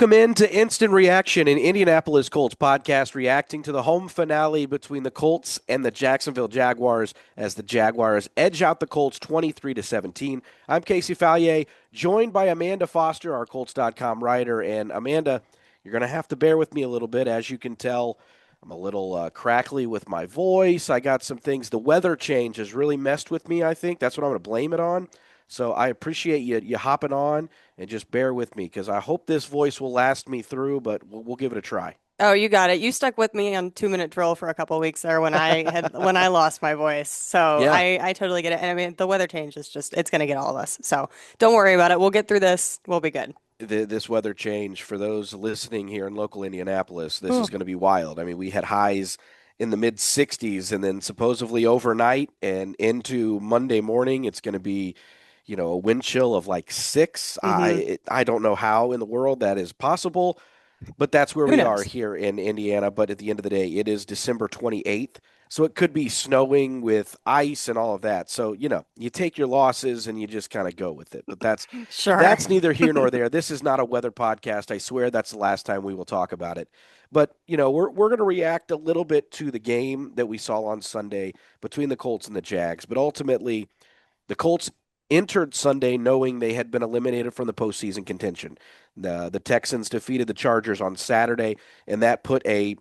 Welcome into Instant Reaction, an Indianapolis Colts podcast reacting to the home finale between the Colts and the Jacksonville Jaguars as the Jaguars edge out the Colts 23 to 17. I'm Casey Valier, joined by Amanda Foster, our Colts.com writer. And Amanda, you're going to have to bear with me a little bit. As you can tell, I'm a little crackly with my voice. I got some things. The weather change has really messed with me, I think. That's what I'm going to blame it on. So I appreciate you hopping on and just bear with me because I hope this voice will last me through, but we'll give it a try. Oh, you got it. You stuck with me on 2 minute drill for a couple of weeks there when I lost my voice. So Yeah, I totally get it. And I mean the weather change is just it's gonna get all of us. So don't worry about it. We'll get through this. We'll be good. this weather change for those listening here in local Indianapolis, this Ooh. is going to be wild. I mean, we had highs in the mid 60s, and then supposedly overnight and into Monday morning, it's going to be, a wind chill of like 6. Mm-hmm. I don't know how in the world that is possible. But that's where Who we are knows? here in Indiana. But at the end of the day, it is December 28th. So it could be snowing with ice and all of that. So, you take your losses and you just kind of go with it. But that's Sure. that's neither here nor there. This is not a weather podcast. I swear that's the last time we will talk about it. But, we're going to react a little bit to the game that we saw on Sunday between the Colts and the Jags. But ultimately, the Colts entered Sunday knowing they had been eliminated from the postseason contention. The Texans defeated the Chargers on Saturday, and that put an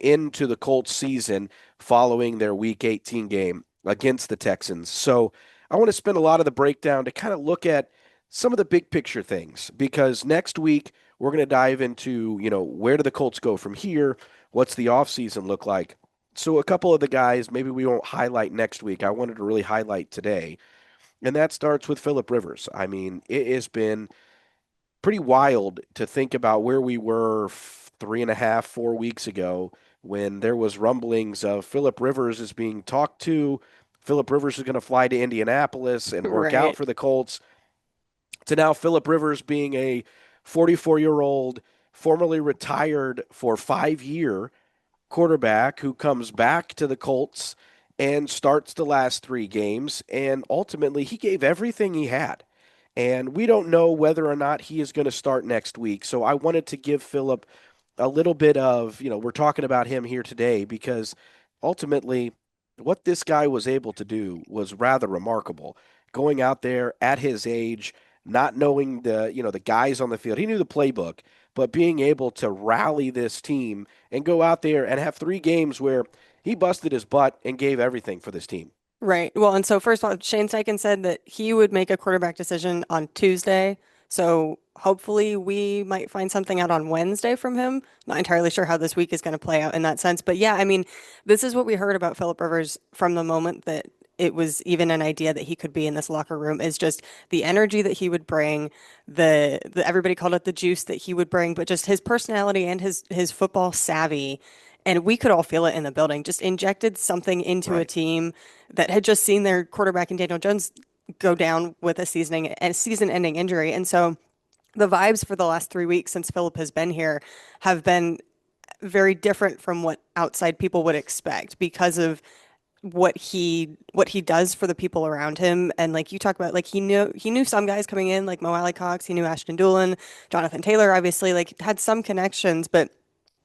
end to the Colts season following their Week 18 game against the Texans. So I want to spend a lot of the breakdown to kind of look at some of the big picture things because next week we're going to dive into where do the Colts go from here? What's the offseason look like? So a couple of the guys maybe we won't highlight next week. I wanted to really highlight today, and that starts with Philip Rivers. I mean, it has been pretty wild to think about where we were 3.5, 4 weeks ago when there was rumblings of Philip Rivers is being talked to. Philip Rivers is going to fly to Indianapolis and work out Right. for the Colts. To now Philip Rivers being a 44-year-old, formerly retired for 5 year quarterback who comes back to the Colts and starts the last 3 games. And ultimately, he gave everything he had. And we don't know whether or not he is going to start next week. So I wanted to give Philip a little bit of, we're talking about him here today because ultimately, what this guy was able to do was rather remarkable. Going out there at his age, not knowing the guys on the field. He knew the playbook, but being able to rally this team and go out there and have 3 games where he busted his butt and gave everything for this team. Right. Well, and so first of all, Shane Steichen said that he would make a quarterback decision on Tuesday. So hopefully we might find something out on Wednesday from him. Not entirely sure how this week is going to play out in that sense. But yeah, I mean, this is what we heard about Philip Rivers from the moment that it was even an idea that he could be in this locker room is just the energy that he would bring, the everybody called it the juice that he would bring, but just his personality and his football savvy. And we could all feel it in the building. Just injected something into a Right. team that had just seen their quarterback in Daniel Jones go down with a season-ending injury. And so the vibes for the last 3 weeks since Philip has been here have been very different from what outside people would expect because of what he does for the people around him. And like you talk about, like he knew some guys coming in, like Mo Alley Cox, he knew Ashton Dulin, Jonathan Taylor, obviously, like had some connections, but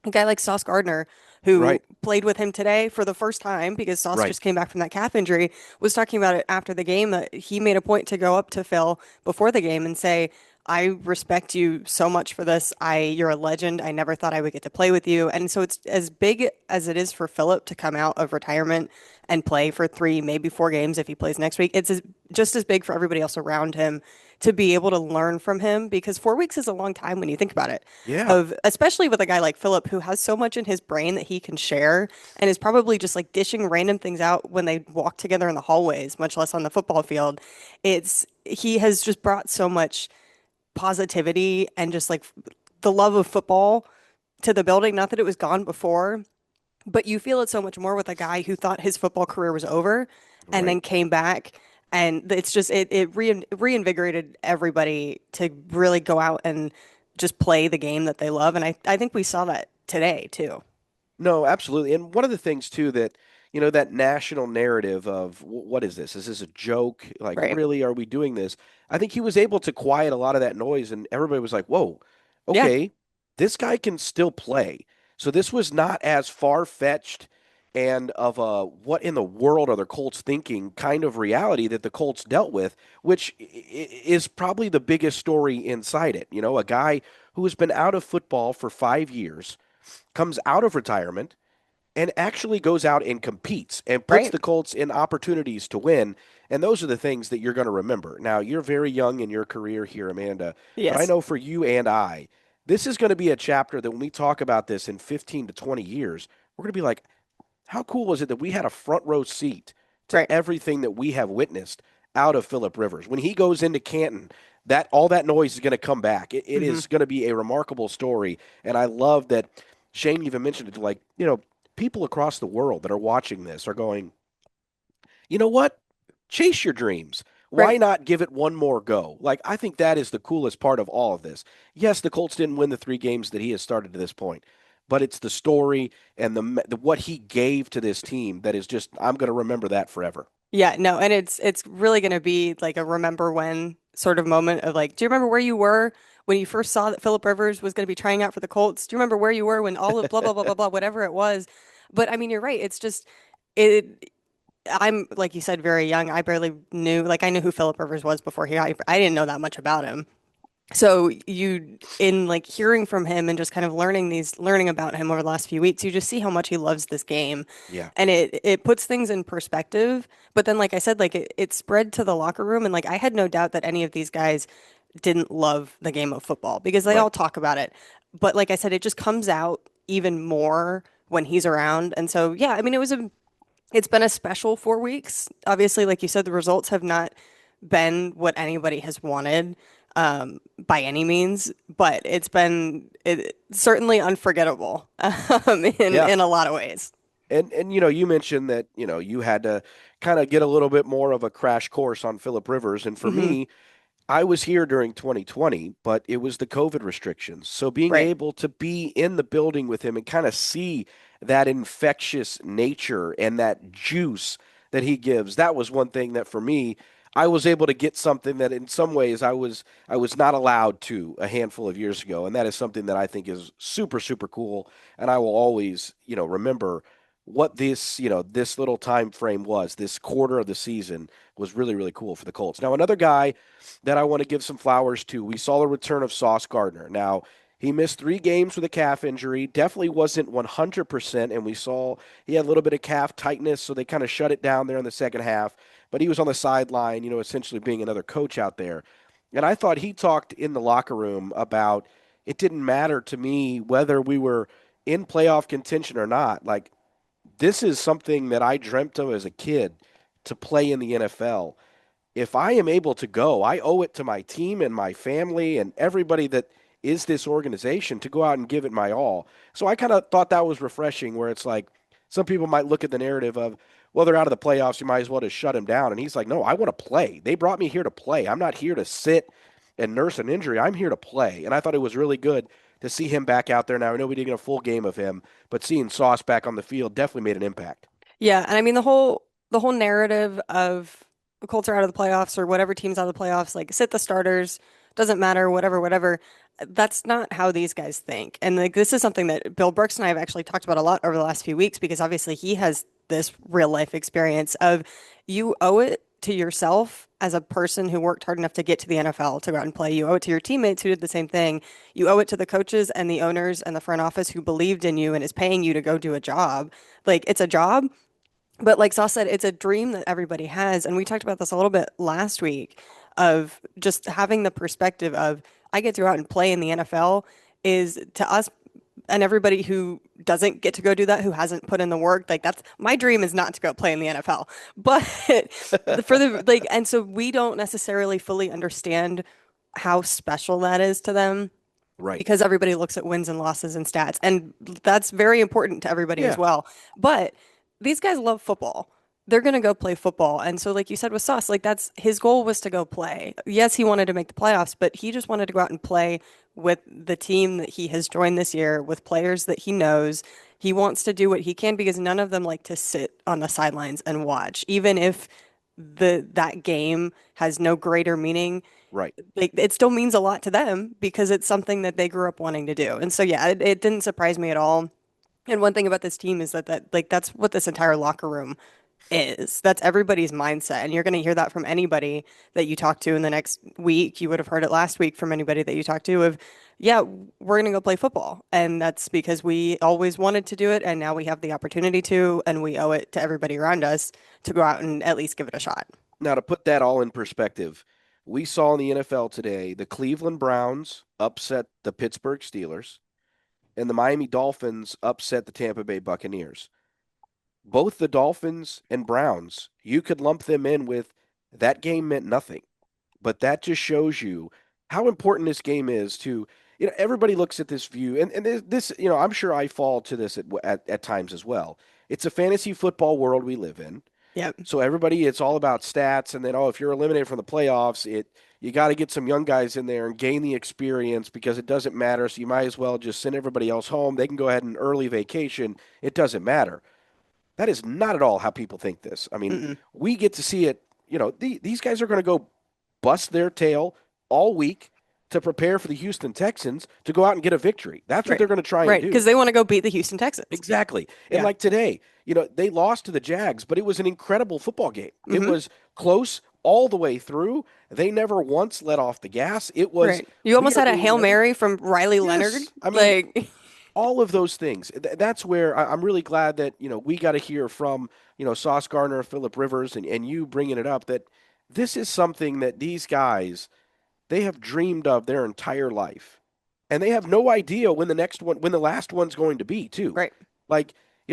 a guy like Sauce Gardner, who Right. played with him today for the first time because Sauce Right. just came back from that calf injury, was talking about it after the game that he made a point to go up to Phil before the game and say, I respect you so much for this. You're a legend. I never thought I would get to play with you. And so it's as big as it is for Philip to come out of retirement and play for 3, maybe 4 games if he plays next week. Just as big for everybody else around him to be able to learn from him because 4 weeks is a long time when you think about it. Yeah. Of especially with a guy like Philip who has so much in his brain that he can share and is probably just like dishing random things out when they walk together in the hallways, much less on the football field. He has just brought so much positivity and just like the love of football to the building. Not that it was gone before, but you feel it so much more with a guy who thought his football career was over and Right. then came back. And it's just, reinvigorated everybody to really go out and just play the game that they love. And I think we saw that today too. No, absolutely. And one of the things too that that national narrative of what is this? Is this a joke? Like, Right. really, are we doing this? I think he was able to quiet a lot of that noise, and everybody was like, "Whoa, Yeah. okay." this guy can still play. So this was not as far-fetched and of a what in the world are the Colts thinking kind of reality that the Colts dealt with, which is probably the biggest story inside it. You know, a guy who has been out of football for 5 years comes out of retirement and actually goes out and competes and puts Right. the Colts in opportunities to win. And those are the things that you're going to remember. Now, you're very young in your career here, Amanda, but I Yes. know for you and I, this is going to be a chapter that when we talk about this in 15 to 20 years, we're going to be like, how cool was it that we had a front row seat to Right. everything that we have witnessed out of Philip Rivers? When he goes into Canton, that all that noise is going to come back. It Hmm. is going to be a remarkable story, and I love that Shane even mentioned it. Like, people across the world that are watching this are going, you know what? Chase your dreams. Why Right. not give it one more go? Like, I think that is the coolest part of all of this. Yes, the Colts didn't win the 3 games that he has started to this point, but it's the story and the what he gave to this team that is just, I'm going to remember that forever. Yeah, no, and it's really going to be like a remember when sort of moment of like, do you remember where you were when you first saw that Philip Rivers was going to be trying out for the Colts? Do you remember where you were when all of blah blah blah blah blah whatever it was? But I mean, you're right. It's just it. I'm like you said, very young. I barely knew like I knew who Philip Rivers was before he. I didn't know that much about him. So you in like hearing from him and just kind of learning about him over the last few weeks, you just see how much he loves this game. Yeah, And it puts things in perspective. But then like I said, like it spread to the locker room and like I had no doubt that any of these guys didn't love the game of football because they right. all talk about it. But like I said, it just comes out even more when he's around. And so yeah, I mean it's been a special 4 weeks. Obviously, like you said, the results have not been what anybody has wanted by any means, but certainly unforgettable Yeah. in a lot of ways. And you mentioned that, you had to kind of get a little bit more of a crash course on Philip Rivers. And for Hmm. me, I was here during 2020, but it was the COVID restrictions. So being Right. able to be in the building with him and kind of see that infectious nature and that juice that he gives, that was one thing that for me, I was able to get something that in some ways I was not allowed to a handful of years ago. And that is something that I think is super, super cool. And I will always, remember what this little time frame was, this quarter of the season was really, really cool for the Colts. Now, another guy that I want to give some flowers to. We saw the return of Sauce Gardner. Now, he missed 3 games with a calf injury, definitely wasn't 100%, and we saw he had a little bit of calf tightness, so they kind of shut it down there in the second half. But he was on the sideline, essentially being another coach out there. And I thought he talked in the locker room about it didn't matter to me whether we were in playoff contention or not. Like, this is something that I dreamt of as a kid to play in the NFL. If I am able to go, I owe it to my team and my family and everybody that is this organization to go out and give it my all. So I kind of thought that was refreshing, where it's like some people might look at the narrative of, well, they're out of the playoffs, you might as well just shut him down. And he's like, no, I want to play. They brought me here to play. I'm not here to sit and nurse an injury. I'm here to play. And I thought it was really good to see him back out there now. I know we didn't get a full game of him, but seeing Sauce back on the field definitely made an impact. Yeah, and I mean the whole narrative of the Colts are out of the playoffs or whatever team's out of the playoffs, like sit the starters, doesn't matter, whatever, whatever. That's not how these guys think. And like this is something that Bill Brooks and I have actually talked about a lot over the last few weeks because obviously he has this real life experience of you owe it to yourself as a person who worked hard enough to get to the NFL to go out and play. You owe it to your teammates who did the same thing. You owe it to the coaches and the owners and the front office who believed in you and is paying you to go do a job. Like it's a job, but like Sauce said, it's a dream that everybody has. And we talked about this a little bit last week of just having the perspective of I get to go out and play in the NFL is to us and everybody who doesn't get to go do that, who hasn't put in the work, like that's my dream is not to go play in the NFL. But for the like, and so we don't necessarily fully understand how special that is to them Right. because everybody looks at wins and losses and stats, and that's very important to everybody as Yeah. well. But these guys love football. They're going to go play football. And so, like you said with Sauce, like that's his goal was to go play. Yes, he wanted to make the playoffs, but he just wanted to go out and play with the team that he has joined this year, with players that he knows. He wants to do what he can because none of them like to sit on the sidelines and watch, even if that game has no greater meaning. Right. like it still means a lot to them because it's something that they grew up wanting to do. And so yeah, it didn't surprise me at all. And one thing about this team is that like that's what this entire locker room is. That's everybody's mindset. And you're going to hear that from anybody that you talk to in the next week. You would have heard it last week from anybody that you talked to of, yeah, we're going to go play football. And that's because we always wanted to do it. And now we have the opportunity to, and we owe it to everybody around us to go out and at least give it a shot. Now, to put that all in perspective, we saw in the NFL today the Cleveland Browns upset the Pittsburgh Steelers, and the Miami Dolphins upset the Tampa Bay Buccaneers. Both the Dolphins and Browns, you could lump them in with that game meant nothing. But that just shows you how important this game is to, everybody looks at this view, and this, I'm sure I fall to this at times as well. It's a fantasy football world we live in. Yep. So everybody, it's all about stats, and then if you're eliminated from the playoffs, you got to get some young guys in there and gain the experience because it doesn't matter. So you might as well just send everybody else home. They can go ahead and early vacation. It doesn't matter. That is not at all how people think this. I mean, Mm-mm. we get to see it. These guys are going to go bust their tail all week to prepare for the Houston Texans to go out and get a victory. That's what Right. they're going to try and Right. do. Because they want to go beat the Houston Texans. Exactly. And Yeah. like today, they lost to the Jags, but it was an incredible football game. It Hmm. was close all the way through. They never once let off the gas. It was, Right. You we almost are had a being Hail ready. Mary from Riley Leonard. Yes. I mean, Like, all of those things. That's where I'm really glad that, we got to hear from, Sauce Gardner, Phillip Rivers, and you bringing it up that this is something that these guys, they have dreamed of their entire life. And they have no idea when the last one's going to be, too. right. Like,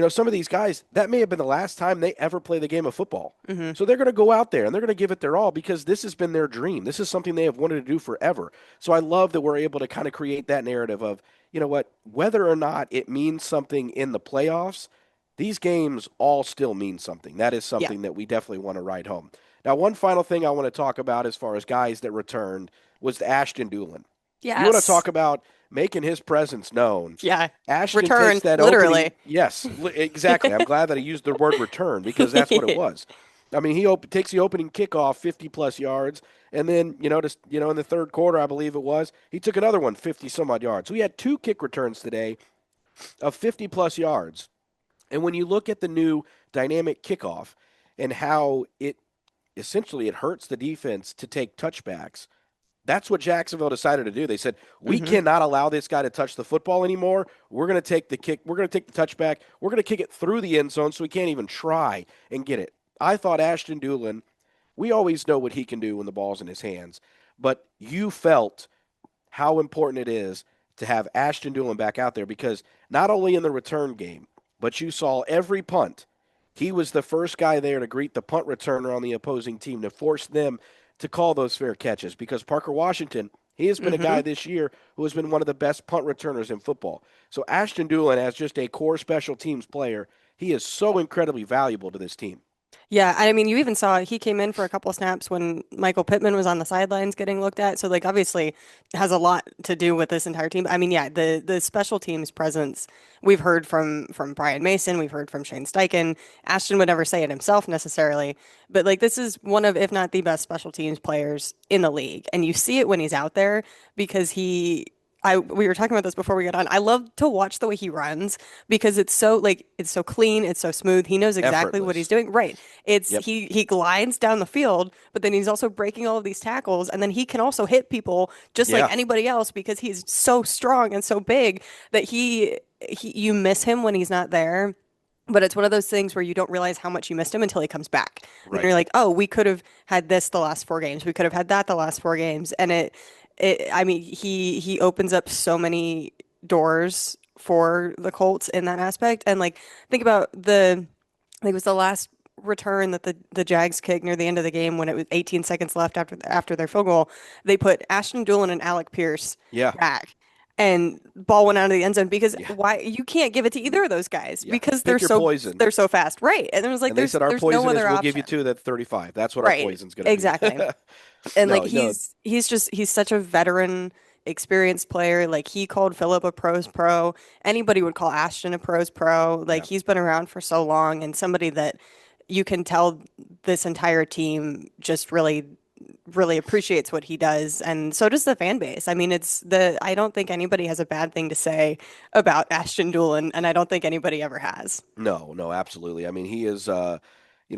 some of these guys, that may have been the last time they ever play the game of football. Hmm. So they're going to go out there and they're going to give it their all because this has been their dream. This is something they have wanted to do forever. So I love that we're able to kind of create that narrative of, whether or not it means something in the playoffs, these games all still mean something. That is Yeah. something that we definitely want to write home. Now, one final thing I want to talk about as far as guys that returned was Ashton Dulin. You want to Yes. talk about making his presence known. Yeah. Ashton Return, takes that opening. literally. Yes, exactly. I'm glad that I used the word return because that's what it was. I mean, he takes the opening kickoff 50 plus yards, and then in the third quarter, I believe it was, he took another one 50 some odd yards. So he had two kick returns today of 50 plus yards. And when you look at the new dynamic kickoff and how it essentially it hurts the defense to take touchbacks, that's what Jacksonville decided to do. They said, we Hmm. cannot allow this guy to touch the football anymore. We're going to take the kick. We're going to take the touchback. We're going to kick it through the end zone so he can't even try and get it. I thought Ashton Dulin, we always know what he can do when the ball's in his hands, but you felt how important it is to have Ashton Dulin back out there because not only in the return game, but you saw every punt. He was the first guy there to greet the punt returner on the opposing team to force them to call those fair catches because Parker Washington, he has been a Hmm. guy this year who has been one of the best punt returners in football. So Ashton Dulin, as just a core special teams player, he is so incredibly valuable to this team. Yeah, I mean, you even saw he came in for a couple of snaps when Michael Pittman was on the sidelines getting looked at. So, like, obviously, it has a lot to do with this entire team. I mean, yeah, the special teams presence we've heard from Brian Mason, we've heard from Shane Steichen. Ashton would never say it himself necessarily, but like, this is one of, if not the best special teams players in the league, and you see it when he's out there because we were talking about this before we got on. I love to watch the way he runs because it's so clean, it's so smooth. He knows exactly what he's Effortless. doing. Right. It's Yep. he glides down the field, but then he's also breaking all of these tackles, and then he can also hit people just like Yeah. anybody else because he's so strong and so big that he you miss him when he's not there. But it's one of those things where you don't realize how much you missed him until he comes back. And Right. you're like, oh, we could have had this the last four games. We could have had that the last four games. And I mean, he opens up so many doors for the Colts in that aspect. And like, think about I think it was the last return that the Jags kicked near the end of the game when it was 18 seconds left after their field goal. They put Ashton Dulin and Alec Pierce Yeah. back. And ball went out of the end zone because Yeah. why you can't give it to either of those guys Yeah. because Pick your poison. they're so fast. Right. And it was like And they said our there's no poison is other we'll give you option. two that 35. That's what our Right. poison's going to be. Exactly. And like No, no. he's such a veteran, experienced player. Like he called Philip a pros pro. Anybody would call Ashton a pros pro. Like Yeah. he's been around for so long and somebody that you can tell this entire team just really really appreciates what he does, and so does the fan base. I mean, I don't think anybody has a bad thing to say about Ashton Dulin, and I don't think anybody ever has. No, no, absolutely. I mean, he is,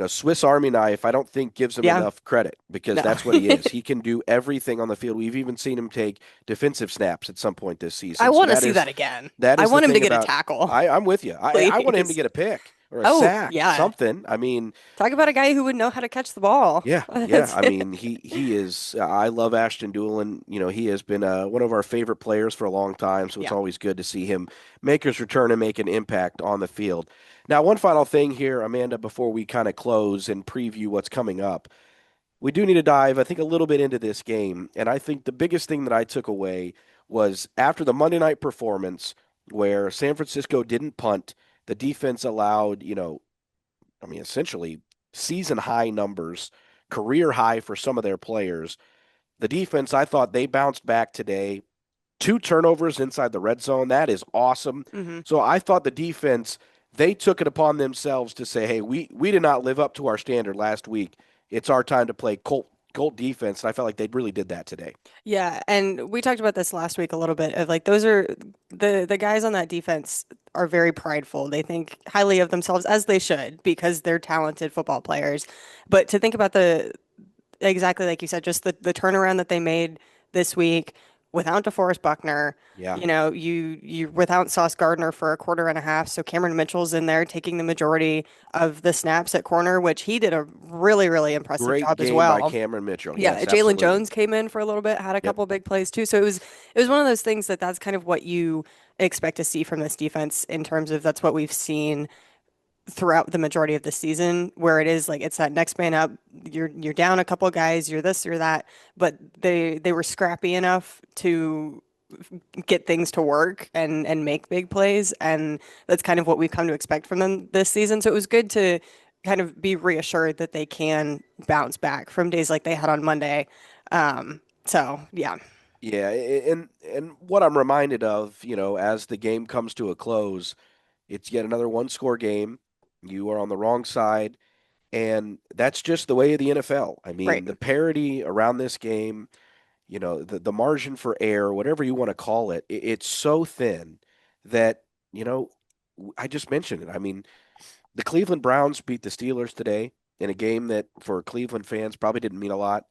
Swiss Army knife. I don't think gives him Yeah, enough credit because no. that's what he is. He can do everything on the field. We've even seen him take defensive snaps at some point this I season. So want to that see is that again. that I is the want him to thing get a about. tackle, I'm with you. I want him to please. get a pick or a Oh, sack, yeah. something. I mean, Talk about a guy who would know how to catch the ball. yeah, yeah. That's I it. mean, he is. I love Ashton Dulin. He has been one of our favorite players for a long time. So it's Yeah. always good to see him make his return and make an impact on the field. Now, one final thing here, Amanda, before we kind of close and preview what's coming up, we do need to dive, I think, a little bit into this game. And I think the biggest thing that I took away was after the Monday night performance, where San Francisco didn't punt, the defense allowed, I mean, essentially season high numbers, career high for some of their players. The defense, I thought they bounced back today. Two turnovers inside the red zone. That is awesome. Hmm. So I thought the defense, they took it upon themselves to say, hey, we did not live up to our standard last week. It's our time to play Colt defense. And I felt like they really did that today. Yeah, and we talked about this last week a little bit of like those are the guys on that defense are very prideful. They think highly of themselves as they should because they're talented football players. But to think about the exactly like you said, just the turnaround that they made this week without DeForest Buckner. Yeah. You without Sauce Gardner for a quarter and a half. So Cameron Mitchell's in there taking the majority of the snaps at corner, which he did a really, really impressive Great job as game by well. Cameron Mitchell. Yeah, Yes, Jalen absolutely. Jones came in for a little bit, had a Yep. couple big plays too. So it was one of those things that's kind of what you expect to see from this defense in terms of that's what we've seen throughout the majority of the season, where it is like it's that next man up. You're down a couple guys, you're this, you're that, but they were scrappy enough to get things to work and make big plays, and that's kind of what we've come to expect from them this season. So it was good to kind of be reassured that they can bounce back from days like they had on Monday. So yeah, Yeah, and what I'm reminded of, as the game comes to a close, it's yet another one score game. You are on the wrong side, and that's just the way of the NFL. I right. mean, the parity around this game, the margin for error, whatever you want to call it, it's so thin that, you know, I just mentioned it. I mean, the Cleveland Browns beat the Steelers today in a game that for Cleveland fans probably didn't mean a lot.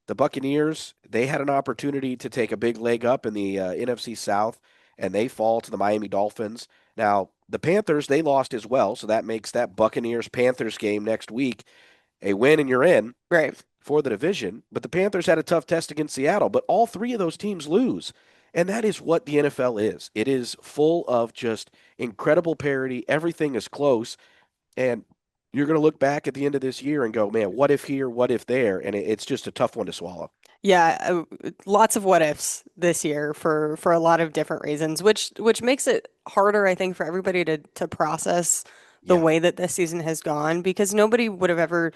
The Buccaneers, they had an opportunity to take a big leg up in the NFC South, and they fall to the Miami Dolphins. Now, the Panthers, they lost as well, so that makes that Buccaneers Panthers game next week a win and you're in Right. for the division. But the Panthers had a tough test against Seattle, but all three of those teams lose. And that is what the NFL is. It is full of just incredible parity. Everything is close. And you're going to look back at the end of this year and go, man, what if here? What if there? And it's just a tough one to swallow. Yeah, lots of what ifs this year for a lot of different reasons, which makes it harder, I think, for everybody to process the Yeah, way that this season has gone because nobody would have ever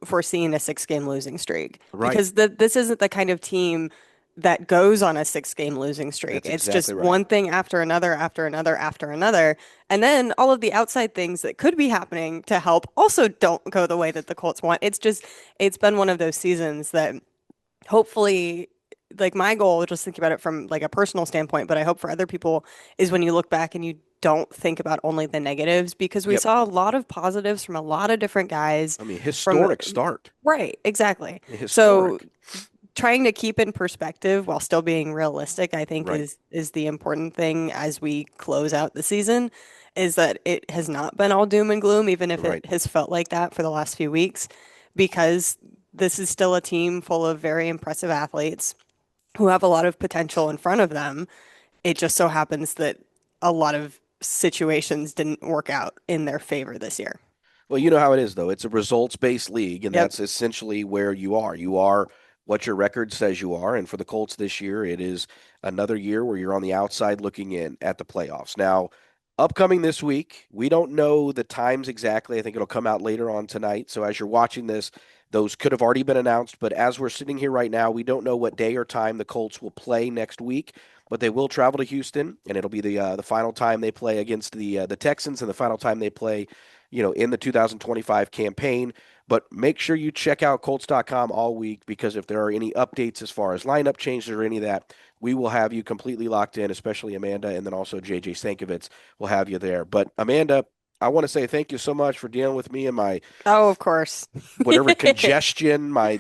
foreseen a six-game losing streak right. because this isn't the kind of team that goes on a six-game losing streak. That's It's exactly just right. one thing after another, after another, after another. And then all of the outside things that could be happening to help also don't go the way that the Colts want. It's been one of those seasons that hopefully like my goal, just thinking about it from like a personal standpoint, but I hope for other people is when you look back and you don't think about only the negatives because we Yep. saw a lot of positives from a lot of different guys I mean, from historic start. right, exactly. So Historic. trying to keep in perspective while still being realistic, I think Right. is the important thing as we close out the season is that it has not been all doom and gloom, even if Right. it has felt like that for the last few weeks, because this is still a team full of very impressive athletes who have a lot of potential in front of them. It just so happens that a lot of situations didn't work out in their favor this year. Well, you know how it is, though. It's a results-based league, and Yep. that's essentially where you are. You are what your record says you are. And for the Colts this year, it is another year where you're on the outside looking in at the playoffs. Now, upcoming this week, we don't know the times exactly. I think it'll come out later on tonight. So as you're watching this, those could have already been announced. But as we're sitting here right now, we don't know what day or time the Colts will play next week. But they will travel to Houston, and it'll be the final time they play against the Texans, and the final time they play in the 2025 campaign. But make sure you check out Colts.com all week because if there are any updates as far as lineup changes or any of that, we will have you completely locked in, especially Amanda, and then also JJ Stankovitz will have you there. But Amanda, I want to say thank you so much for dealing with me and my Oh, of course. whatever congestion, my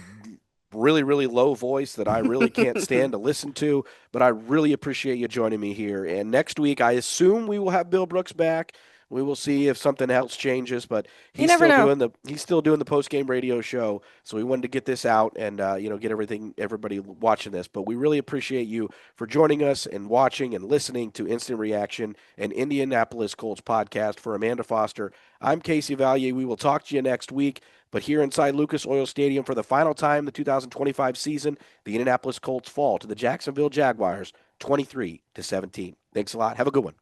really, really low voice that I really can't stand to listen to. But I really appreciate you joining me here. And next week, I assume we will have Bill Brooks back. We will see if something else changes, but You never know. he's still doing the post game radio show. So we wanted to get this out and get everybody watching this. But we really appreciate you for joining us and watching and listening to Instant Reaction and Indianapolis Colts podcast. For Amanda Foster, I'm Casey Valier. We will talk to you next week. But here inside Lucas Oil Stadium for the final time the 2025 season, the Indianapolis Colts fall to the Jacksonville Jaguars 23-17. Thanks a lot. Have a good one.